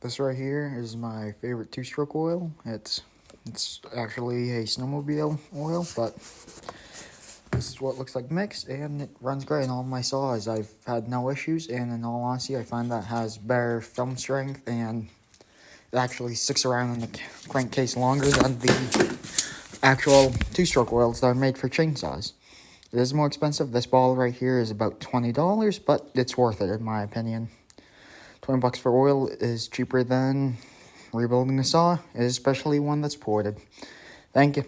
This right here is my favorite two-stroke oil. It's actually a snowmobile oil, but this is what it looks like mixed, and it runs great in all my saws. I've had no issues, and in all honesty, I find that has better film strength, and it actually sticks around in the crankcase longer than the actual two-stroke oils that are made for chainsaws. It is more expensive. This ball right here is about $20, but it's worth it in my opinion. $20 for oil is cheaper than rebuilding a saw, especially one that's ported. Thank you.